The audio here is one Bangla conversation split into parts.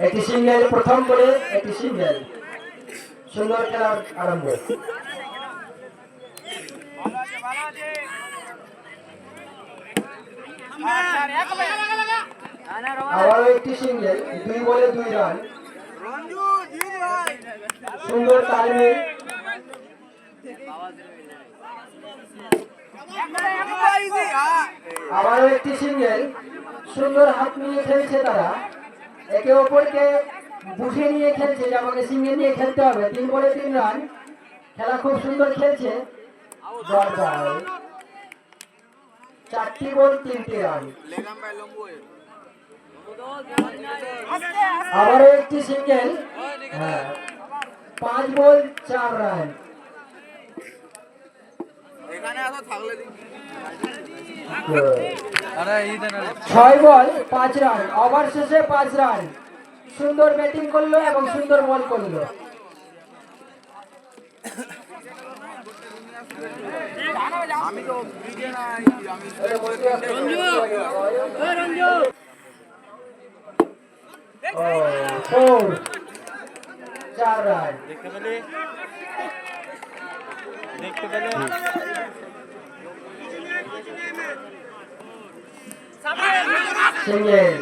একটি সিঙ্গেল, প্রথম বলে একটি সিঙ্গেল। সুন্দর খেলার আরম্ভ। আবারও একটি সিঙ্গেল, 2 বলে 2 রান। সুন্দর তালমিল। আবারও একটি সিঙ্গেল, সুন্দর হাত নিয়ে খেলছে তারা, একে অপরকে বুঝে নিয়ে খেলছে যে আমাকে সিঙ্গেল নিয়ে খেলতে হবে। 3 বলে 3 রান, খেলা খুব সুন্দর খেলছে। 4টি বল 3টি রান। আবারও একটি সিঙ্গেল, 5 বল 4 রান। 6 বল 5 রান, ওভার শেষে 5 রান। সুন্দর ব্যাটিং করলো এবং সুন্দর বল করলো। Four, 4 run. সিঙ্গেল।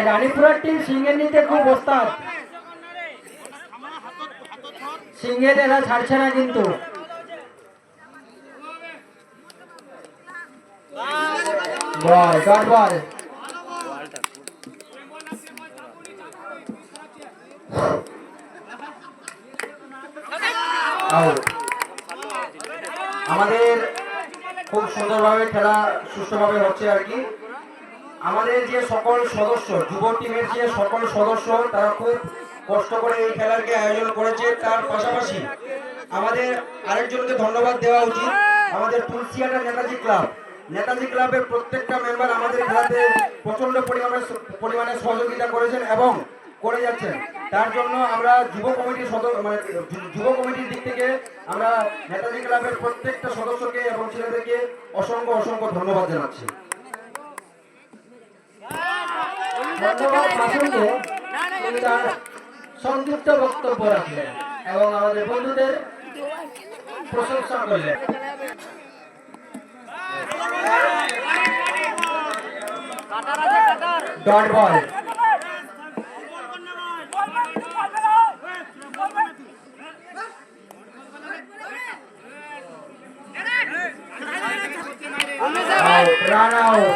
রানীপুরার টিম সিঙ্গেল নিতে খুব ওস্তাদ। সিঙ্গেল এরা ছাড়ছে না কিন্তু। Ball, dot ball. আমাদের খুব সুন্দরভাবে খেলা সুষ্ঠুভাবে হচ্ছে আর কি। আমাদের যে সকল সদস্য, যুব টিমের যে সকল সদস্য, তারা খুব কষ্ট করে এই খেলাকে আয়োজন করেছে। তার পাশাপাশি আমাদের আরেকজনকে ধন্যবাদ দেওয়া উচিত, আমাদের তুলসিয়াটা নেতাজি ক্লাবের প্রত্যেকটা মেম্বার আমাদের খেলাতে প্রচন্ড পরিমাণে সহযোগিতা করেছেন এবং করে যাচ্ছেন। তার জন্য আমরা যুব কমিটির দিক থেকে আমরা নেতাজি ক্লাবের প্রত্যেকটা সদস্যকে এবং ছেলেদেরকে অসংখ্য অসংখ্য ধন্যবাদ জানাচ্ছি। ধন্যবাদ ভাষণে তিনি তার সংক্ষিপ্ত বক্তব্য রাখলেন এবং আমাদের বন্ধুদের প্রশংসা করলেন। Dot ball. Run out.